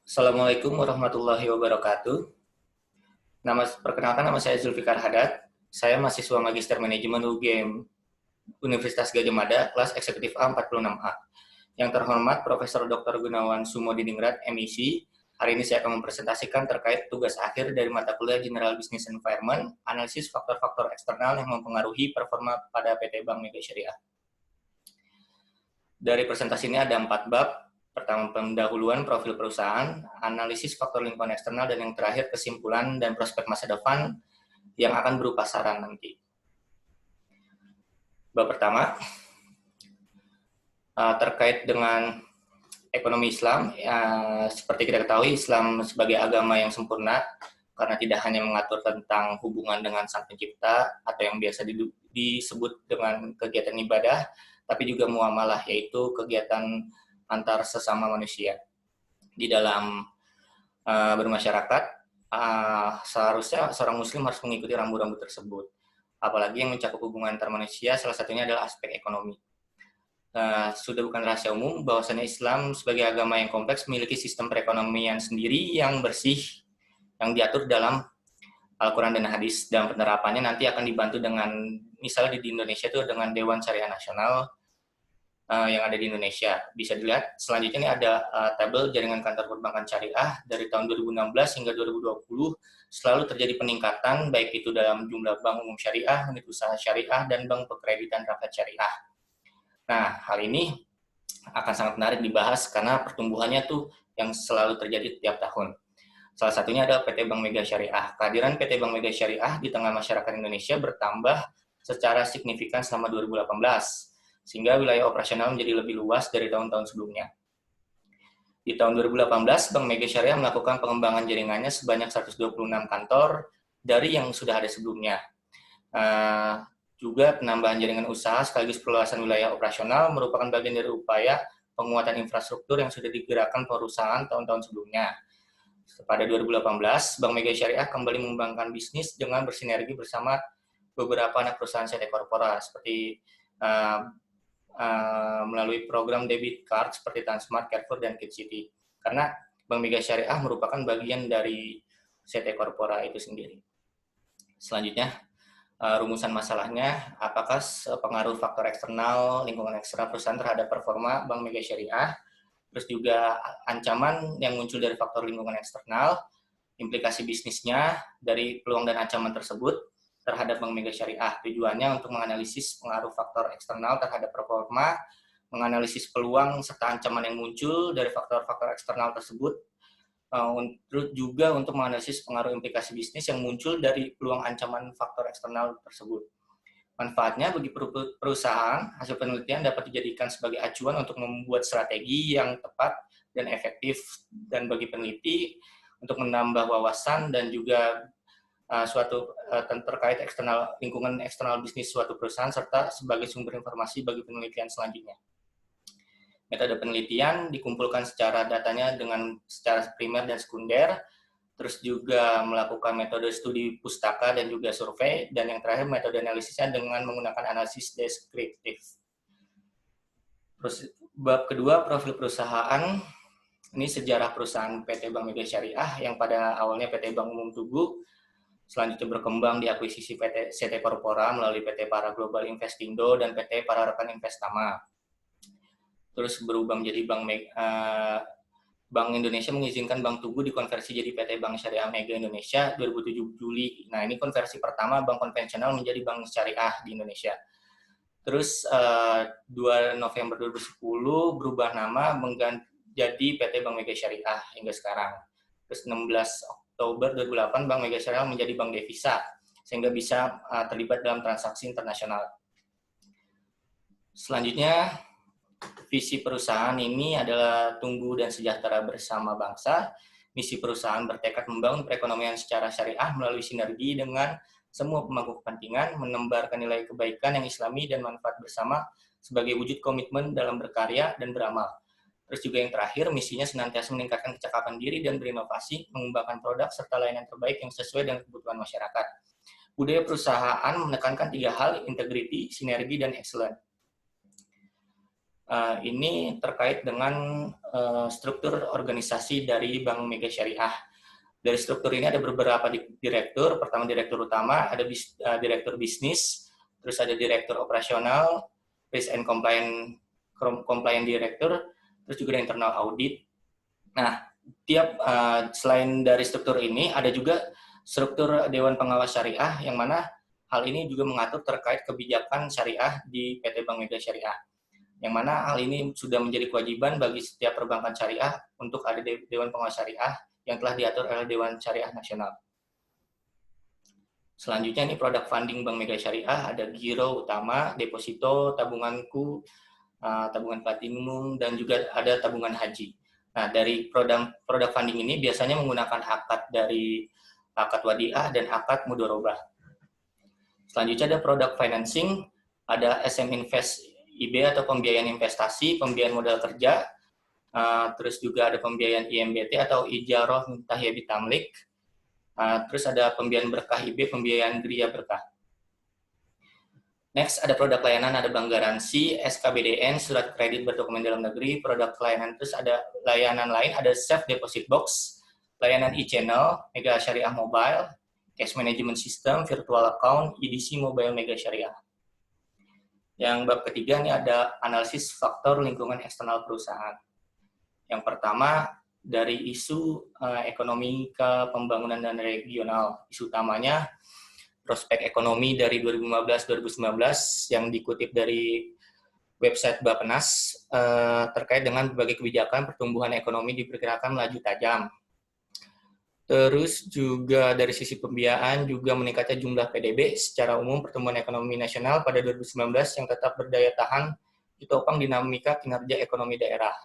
Assalamualaikum warahmatullahi wabarakatuh. Perkenalkan, nama saya Zulfikar Hadad. Saya mahasiswa Magister Manajemen UGM Universitas Gadjah Mada, kelas eksekutif A46A. Yang terhormat Profesor Dr. Gunawan Sumodiningrat, MIC. Hari ini saya akan mempresentasikan terkait tugas akhir dari mata kuliah General Business Environment, analisis faktor-faktor eksternal yang mempengaruhi performa pada PT Bank Mega Syariah. Dari presentasi ini ada 4 bab. Pertama, pendahuluan profil perusahaan, analisis faktor lingkungan eksternal, dan yang terakhir kesimpulan dan prospek masa depan yang akan berupa saran nanti. Bab pertama, terkait dengan ekonomi Islam. Seperti kita ketahui, Islam sebagai agama yang sempurna karena tidak hanya mengatur tentang hubungan dengan Sang Pencipta atau yang biasa disebut dengan kegiatan ibadah, tapi juga muamalah, yaitu kegiatan antar sesama manusia. Di dalam bermasyarakat, seharusnya seorang muslim harus mengikuti rambu-rambu tersebut. Apalagi yang mencakup hubungan antar manusia, salah satunya adalah aspek ekonomi. Sudah bukan rahasia umum bahwasanya Islam sebagai agama yang kompleks memiliki sistem perekonomian sendiri yang bersih, yang diatur dalam Al-Quran dan Hadis, dan penerapannya nanti akan dibantu dengan, misalnya di Indonesia itu dengan Dewan Syariah Nasional yang ada di Indonesia. Bisa dilihat selanjutnya ini ada tabel jaringan kantor perbankan syariah dari tahun 2016 hingga 2020 selalu terjadi peningkatan, baik itu dalam jumlah bank umum syariah, unit usaha syariah, dan bank pekreditan rakyat syariah. Nah, hal ini akan sangat menarik dibahas karena pertumbuhannya tuh yang selalu terjadi tiap tahun. Salah satunya adalah PT Bank Mega Syariah. Kehadiran PT Bank Mega Syariah di tengah masyarakat Indonesia bertambah secara signifikan selama 2018. Sehingga wilayah operasional menjadi lebih luas dari tahun-tahun sebelumnya. Di tahun 2018, Bank Mega Syariah melakukan pengembangan jaringannya sebanyak 126 kantor dari yang sudah ada sebelumnya. Juga penambahan jaringan usaha sekaligus perluasan wilayah operasional merupakan bagian dari upaya penguatan infrastruktur yang sudah digerakkan perusahaan tahun-tahun sebelumnya. Pada 2018, Bank Mega Syariah kembali mengembangkan bisnis dengan bersinergi bersama beberapa anak perusahaan CT Corpora seperti melalui program debit card seperti Transmart, Carrefour, dan Kid City. Karena Bank Mega Syariah merupakan bagian dari CT Corpora itu sendiri. Selanjutnya, rumusan masalahnya, apakah pengaruh faktor eksternal, lingkungan eksternal perusahaan terhadap performa Bank Mega Syariah, terus juga ancaman yang muncul dari faktor lingkungan eksternal, implikasi bisnisnya dari peluang dan ancaman tersebut terhadap Bank Mega Syariah. Tujuannya untuk menganalisis pengaruh faktor eksternal terhadap performa, menganalisis peluang serta ancaman yang muncul dari faktor-faktor eksternal tersebut, terus juga untuk menganalisis pengaruh implikasi bisnis yang muncul dari peluang ancaman faktor eksternal tersebut. Manfaatnya bagi perusahaan, hasil penelitian dapat dijadikan sebagai acuan untuk membuat strategi yang tepat dan efektif, dan bagi peneliti untuk menambah wawasan dan juga terkait lingkungan eksternal bisnis suatu perusahaan, serta sebagai sumber informasi bagi penelitian selanjutnya. Metode penelitian dikumpulkan secara datanya secara primer dan sekunder, terus juga melakukan metode studi pustaka dan juga survei, dan yang terakhir metode analisisnya dengan menggunakan analisis deskriptif. Terus bab kedua, profil perusahaan. Ini sejarah perusahaan PT Bank Mega Syariah yang pada awalnya PT Bank Umum Tugu, selanjutnya berkembang diakuisisi PT CT Corpora melalui PT Para Global Investindo dan PT Para Rekan Investama. Terus berubah menjadi Bank Indonesia mengizinkan Bank Tugu dikonversi jadi PT Bank Syariah Mega Indonesia 2007 Juli. Nah, ini konversi pertama bank konvensional menjadi bank syariah di Indonesia. Terus 2 November 2010 berubah nama jadi PT Bank Mega Syariah hingga sekarang. Terus 16 Oktober 2008, Bank Mega Syariah menjadi bank devisa, sehingga bisa terlibat dalam transaksi internasional. Selanjutnya, visi perusahaan ini adalah tumbuh dan sejahtera bersama bangsa. Misi perusahaan bertekad membangun perekonomian secara syariah melalui sinergi dengan semua pemangku kepentingan, menebarkan nilai kebaikan yang islami dan manfaat bersama sebagai wujud komitmen dalam berkarya dan beramal. Terus juga yang terakhir, misinya senantiasa meningkatkan kecakapan diri dan berinovasi, mengembangkan produk serta layanan terbaik yang sesuai dengan kebutuhan masyarakat. Budaya perusahaan menekankan 3 hal, integrity, sinergi, dan excellence. Ini terkait dengan struktur organisasi dari Bank Mega Syariah. Dari struktur ini ada beberapa direktur. Pertama direktur utama, ada direktur bisnis, terus ada direktur operasional, risk and compliance director, terus juga ada internal audit. Nah, selain dari struktur ini, ada juga struktur Dewan Pengawas Syariah, yang mana hal ini juga mengatur terkait kebijakan syariah di PT Bank Mega Syariah. Yang mana hal ini sudah menjadi kewajiban bagi setiap perbankan syariah untuk ada Dewan Pengawas Syariah yang telah diatur oleh Dewan Syariah Nasional. Selanjutnya ini produk funding Bank Mega Syariah, ada giro utama, deposito, tabunganku, tabungan platinum, dan juga ada tabungan haji. Nah, dari produk funding ini biasanya menggunakan akad dari akad wadiah dan akad mudorobah. Selanjutnya ada produk financing, ada SM Invest IB atau pembiayaan investasi, pembiayaan modal kerja, terus juga ada pembiayaan IMBT atau Ijaroh Tahiyah Bitamlik, terus ada pembiayaan berkah IB, pembiayaan Gria Berkah. Next, ada produk layanan, ada bank garansi, SKBDN, surat kredit berdokumen dalam negeri, produk layanan, terus ada layanan lain, ada Safe Deposit Box, layanan e-channel, Mega Syariah Mobile, Cash Management System, Virtual Account, EDC Mobile Mega Syariah. Yang bab ketiga ini ada analisis faktor lingkungan eksternal perusahaan. Yang pertama, dari isu ekonomi ke pembangunan dan regional. Isu utamanya prospek ekonomi dari 2015-2019 yang dikutip dari website Bappenas terkait dengan berbagai kebijakan pertumbuhan ekonomi diperkirakan melaju tajam. Terus juga dari sisi pembiayaan juga meningkatnya jumlah PDB. Secara umum pertumbuhan ekonomi nasional pada 2019 yang tetap berdaya tahan ditopang dinamika kinerja ekonomi daerah.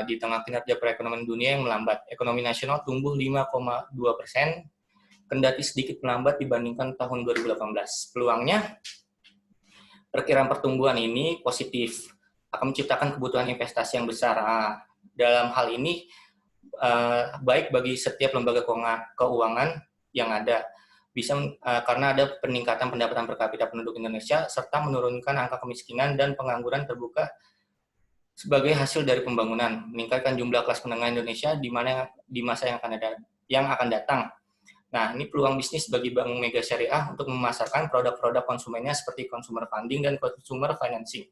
Di tengah kinerja perekonomian dunia yang melambat, ekonomi nasional tumbuh 5,2%, kendati sedikit melambat dibandingkan tahun 2018. Peluangnya, perkiraan pertumbuhan ini positif, akan menciptakan kebutuhan investasi yang besar. Dalam hal ini, baik bagi setiap lembaga keuangan yang ada, bisa karena ada peningkatan pendapatan per kapita penduduk Indonesia, serta menurunkan angka kemiskinan dan pengangguran terbuka sebagai hasil dari pembangunan, meningkatkan jumlah kelas menengah Indonesia di masa yang akan datang. Nah, ini peluang bisnis bagi Bank Mega Syariah untuk memasarkan produk-produk konsumennya seperti consumer funding dan consumer financing.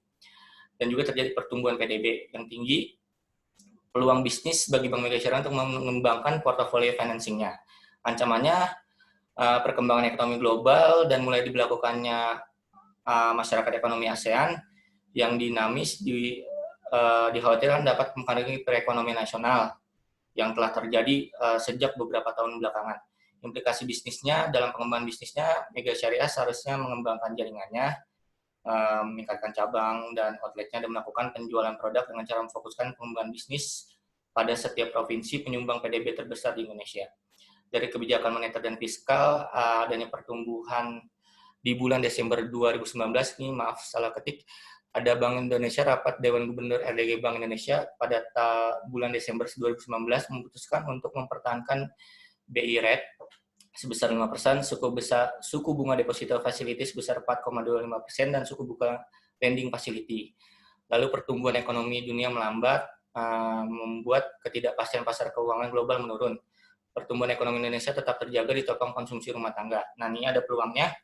Dan juga terjadi pertumbuhan PDB yang tinggi, peluang bisnis bagi Bank Mega Syariah untuk mengembangkan portofolio financingnya. Ancamannya, perkembangan ekonomi global dan mulai diberlakukannya masyarakat ekonomi ASEAN yang dinamis dikhawatirkan dapat mempengaruhi perekonomian nasional yang telah terjadi sejak beberapa tahun belakangan. Implikasi bisnisnya, dalam pengembangan bisnisnya, Mega Syariah seharusnya mengembangkan jaringannya, meningkatkan cabang dan outletnya, dan melakukan penjualan produk dengan cara memfokuskan pengembangan bisnis pada setiap provinsi penyumbang PDB terbesar di Indonesia. Dari kebijakan moneter dan fiskal, adanya pertumbuhan di bulan Desember 2019, ini maaf salah ketik, ada Bank Indonesia, rapat Dewan Gubernur RDG Bank Indonesia pada bulan Desember 2019 memutuskan untuk mempertahankan BI rate sebesar 5%, suku bunga deposito facility sebesar 4,25%, dan suku bunga lending facility. Lalu pertumbuhan ekonomi dunia melambat, membuat ketidakpastian pasar keuangan global menurun. Pertumbuhan ekonomi Indonesia tetap terjaga ditopang konsumsi rumah tangga. Nah, ini ada peluangnya.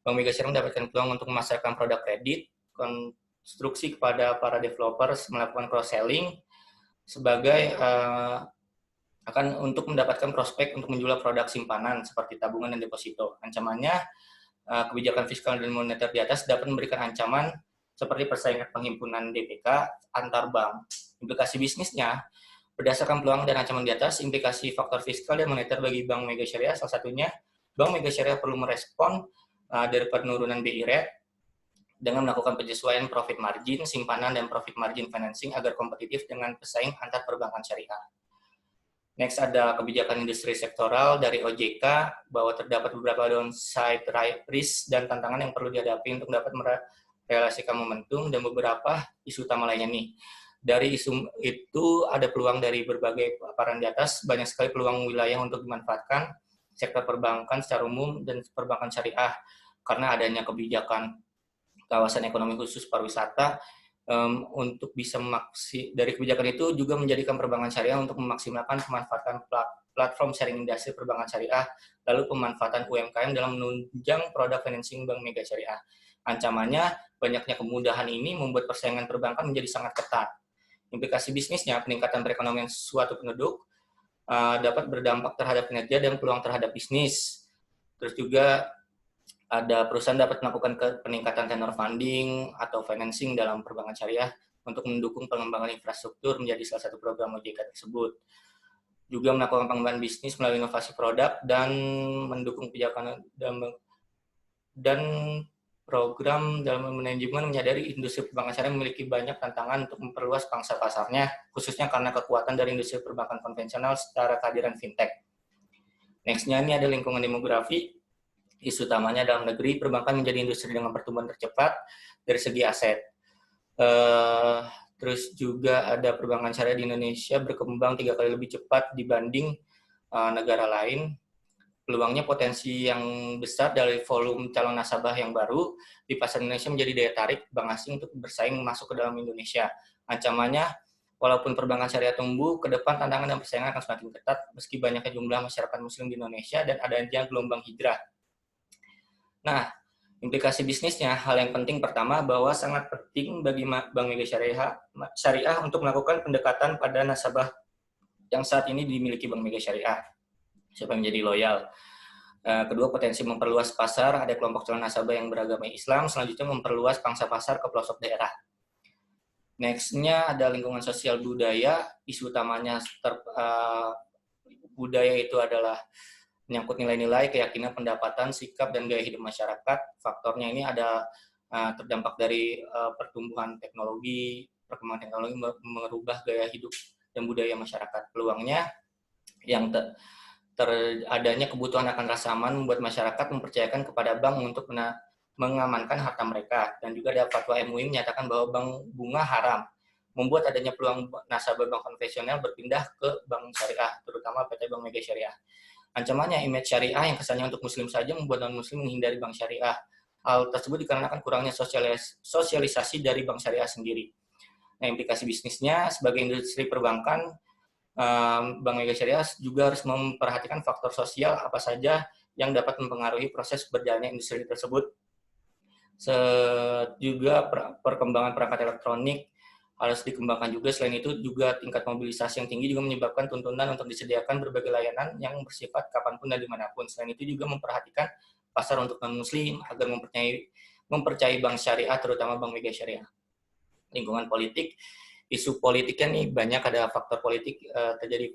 Bank Mega Syariah mendapatkan peluang untuk memasarkan produk kredit, konstruksi kepada para developers, melakukan cross-selling, sebagai untuk mendapatkan prospek untuk menjual produk simpanan seperti tabungan dan deposito. Ancamannya, kebijakan fiskal dan moneter di atas dapat memberikan ancaman seperti persaingan penghimpunan DPK antar bank. Implikasi bisnisnya, berdasarkan peluang dan ancaman di atas, implikasi faktor fiskal dan moneter bagi Bank Mega Syariah, salah satunya, Bank Mega Syariah perlu merespon dari penurunan BI rate dengan melakukan penyesuaian profit margin, simpanan, dan profit margin financing agar kompetitif dengan pesaing antar perbankan syariah. Next, ada kebijakan industri sektoral dari OJK, bahwa terdapat beberapa downside risk dan tantangan yang perlu dihadapi untuk dapat merealisasikan momentum, dan beberapa isu utama lainnya nih. Dari isu itu ada peluang dari berbagai paparan di atas, banyak sekali peluang wilayah untuk dimanfaatkan sektor perbankan secara umum dan perbankan syariah, karena adanya kebijakan kawasan ekonomi khusus pariwisata untuk bisa dari kebijakan itu juga menjadikan perbankan syariah untuk memaksimalkan pemanfaatan platform sharing industri perbankan syariah, lalu pemanfaatan UMKM dalam menunjang produk financing Bank Mega Syariah. Ancamannya, banyaknya kemudahan ini membuat persaingan perbankan menjadi sangat ketat. Implikasi bisnisnya, peningkatan perekonomian suatu penduduk dapat berdampak terhadap kinerja dan peluang terhadap bisnis. Terus juga ada perusahaan dapat melakukan peningkatan tenor funding atau financing dalam perbankan syariah untuk mendukung pengembangan infrastruktur menjadi salah satu program OJK tersebut. Juga melakukan pengembangan bisnis melalui inovasi produk dan mendukung kebijakan dan program dalam manajemen menyadari industri perbankan syariah memiliki banyak tantangan untuk memperluas pangsa pasarnya, khususnya karena kekuatan dari industri perbankan konvensional secara kehadiran fintech. Next-nya ini ada lingkungan demografi. Isu utamanya dalam negeri, perbankan menjadi industri dengan pertumbuhan tercepat dari segi aset. Terus juga ada perbankan syariah di Indonesia berkembang 3 kali lebih cepat dibanding negara lain. Peluangnya potensi yang besar dari volume calon nasabah yang baru di pasar Indonesia menjadi daya tarik bank asing untuk bersaing masuk ke dalam Indonesia. Ancamannya, walaupun perbankan syariah tumbuh, ke depan tantangan dan persaingan akan semakin ketat meski banyaknya jumlah masyarakat muslim di Indonesia dan adanya gelombang hijrah. Nah, implikasi bisnisnya, hal yang penting pertama bahwa sangat penting bagi Bank Mega Syariah untuk melakukan pendekatan pada nasabah yang saat ini dimiliki Bank Mega Syariah. Siapa yang menjadi loyal. Kedua, potensi memperluas pasar, ada kelompok calon nasabah yang beragama Islam, selanjutnya memperluas pangsa pasar ke pelosok daerah. Next-nya ada lingkungan sosial budaya, isu utamanya budaya itu adalah menyangkut nilai-nilai, keyakinan, pendapatan, sikap, dan gaya hidup masyarakat. Faktornya ini ada terdampak dari pertumbuhan teknologi, perkembangan teknologi merubah gaya hidup dan budaya masyarakat. Peluangnya yang adanya kebutuhan akan rasa aman membuat masyarakat mempercayakan kepada bank untuk mengamankan harta mereka. Dan juga ada fatwa MUI menyatakan bahwa bank bunga haram, membuat adanya peluang nasabah bank konvensional berpindah ke bank syariah, terutama PT Bank Mega Syariah. Ancamannya, image syariah yang kesannya untuk muslim saja membuat non-muslim menghindari bank syariah. Hal tersebut dikarenakan kurangnya sosialisasi dari bank syariah sendiri. Nah, implikasi bisnisnya, sebagai industri perbankan, Bank Mega Syariah juga harus memperhatikan faktor sosial apa saja yang dapat mempengaruhi proses berjalannya industri tersebut. Juga perkembangan perangkat elektronik harus dikembangkan juga. Selain itu juga tingkat mobilisasi yang tinggi juga menyebabkan tuntunan untuk disediakan berbagai layanan yang bersifat kapanpun dan dimanapun. Selain itu juga memperhatikan pasar untuk non-muslim agar mempercayai bank syariah, terutama Bank Mega Syariah. Lingkungan politik, isu politiknya nih banyak, ada faktor politik terjadi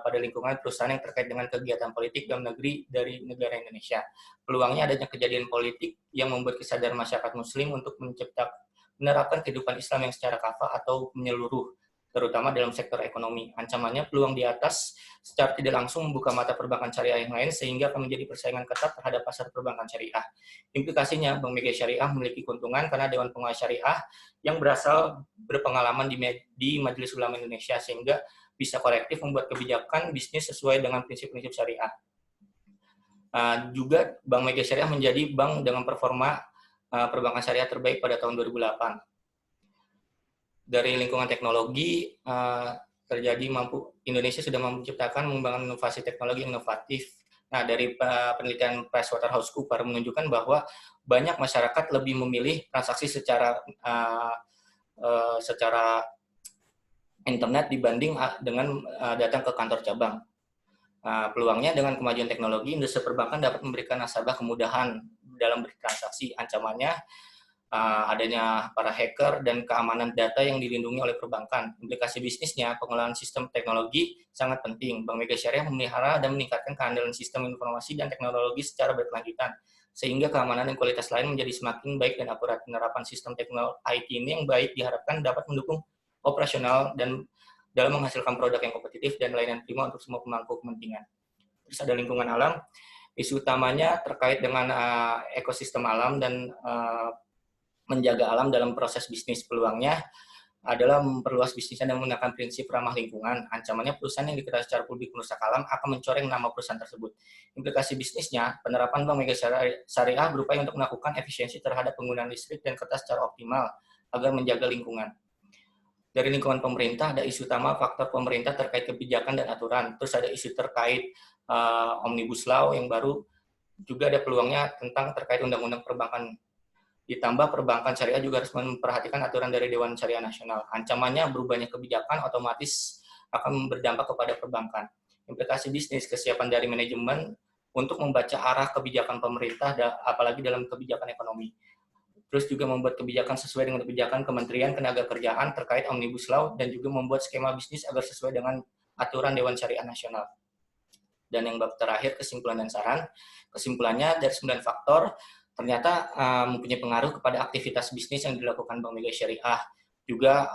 pada lingkungan perusahaan yang terkait dengan kegiatan politik dalam negeri dari negara Indonesia. Peluangnya adanya kejadian politik yang membuat kesadaran masyarakat muslim untuk menerapkan kehidupan Islam yang secara kafah atau menyeluruh, terutama dalam sektor ekonomi. Ancamannya, peluang di atas secara tidak langsung membuka mata perbankan syariah yang lain sehingga akan menjadi persaingan ketat terhadap pasar perbankan syariah. Implikasinya, Bank Mega Syariah memiliki keuntungan karena Dewan Pengawas Syariah yang berpengalaman di Majelis Ulama Indonesia sehingga bisa kolektif membuat kebijakan bisnis sesuai dengan prinsip-prinsip syariah. Juga Bank Mega Syariah menjadi bank dengan performa perbankan syariah terbaik pada tahun 2008. Dari lingkungan teknologi, Indonesia sudah mampu menciptakan mengembangkan inovasi teknologi inovatif. Nah, dari penelitian PricewaterhouseCoopers menunjukkan bahwa banyak masyarakat lebih memilih transaksi secara internet dibanding dengan datang ke kantor cabang. Peluangnya dengan kemajuan teknologi, industri perbankan dapat memberikan nasabah kemudahan dalam bertransaksi. Ancamannya adanya para hacker dan keamanan data yang dilindungi oleh perbankan. Implikasi bisnisnya, pengelolaan sistem teknologi sangat penting. Bank Mega Syariah memelihara dan meningkatkan keandalan sistem informasi dan teknologi secara berkelanjutan, sehingga keamanan dan kualitas lain menjadi semakin baik dan akurat. Penerapan sistem teknologi IT ini yang baik diharapkan dapat mendukung operasional dan dalam menghasilkan produk yang kompetitif dan layanan prima untuk semua pemangku kepentingan. Terus ada lingkungan alam. Isu utamanya terkait dengan ekosistem alam dan menjaga alam dalam proses bisnis. Peluangnya adalah memperluas bisnisnya dan menggunakan prinsip ramah lingkungan. Ancamannya, perusahaan yang diketahui secara publik merusak alam akan mencoreng nama perusahaan tersebut. Implikasi bisnisnya, penerapan Bank Mega Syariah berupaya untuk melakukan efisiensi terhadap penggunaan listrik dan kertas secara optimal agar menjaga lingkungan. Dari lingkungan pemerintah ada isu utama faktor pemerintah terkait kebijakan dan aturan. Terus ada isu terkait Omnibus Law yang baru, juga ada peluangnya tentang terkait undang-undang perbankan. Ditambah perbankan syariah juga harus memperhatikan aturan dari Dewan Syariah Nasional. Ancamannya berubahnya kebijakan otomatis akan berdampak kepada perbankan. Implikasi bisnis, kesiapan dari manajemen untuk membaca arah kebijakan pemerintah, apalagi dalam kebijakan ekonomi. Terus juga membuat kebijakan sesuai dengan kebijakan Kementerian Ketenagakerjaan terkait Omnibus Law, dan juga membuat skema bisnis agar sesuai dengan aturan Dewan Syariah Nasional. Dan yang bab terakhir, kesimpulan dan saran. Kesimpulannya, dari 9 faktor, ternyata mempunyai pengaruh kepada aktivitas bisnis yang dilakukan Bank Mega Syariah. Juga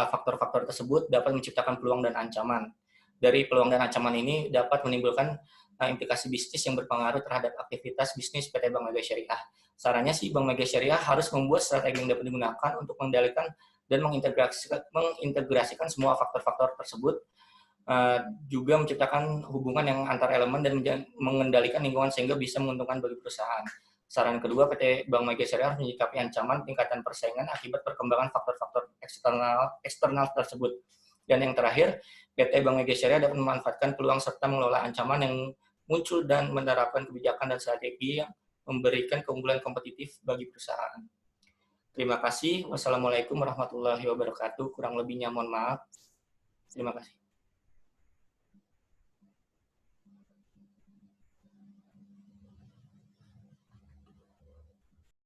faktor-faktor tersebut dapat menciptakan peluang dan ancaman. Dari peluang dan ancaman ini dapat menimbulkan implikasi bisnis yang berpengaruh terhadap aktivitas bisnis PT Bank Mega Syariah. Sarannya sih Bank Mega Syariah harus membuat strategi yang dapat digunakan untuk mengendalikan dan mengintegrasikan semua faktor-faktor tersebut, juga menciptakan hubungan yang antar elemen dan mengendalikan lingkungan sehingga bisa menguntungkan bagi perusahaan. Saran kedua, PT Bank Mega Syariah harus menyikapi ancaman tingkatan persaingan akibat perkembangan faktor-faktor eksternal tersebut. Dan yang terakhir, PT Bank Mega Syariah dapat memanfaatkan peluang serta mengelola ancaman yang muncul dan menerapkan kebijakan dan strategi yang memberikan keunggulan kompetitif bagi perusahaan. Terima kasih. Wassalamualaikum warahmatullahi wabarakatuh. Kurang lebihnya mohon maaf. Terima kasih.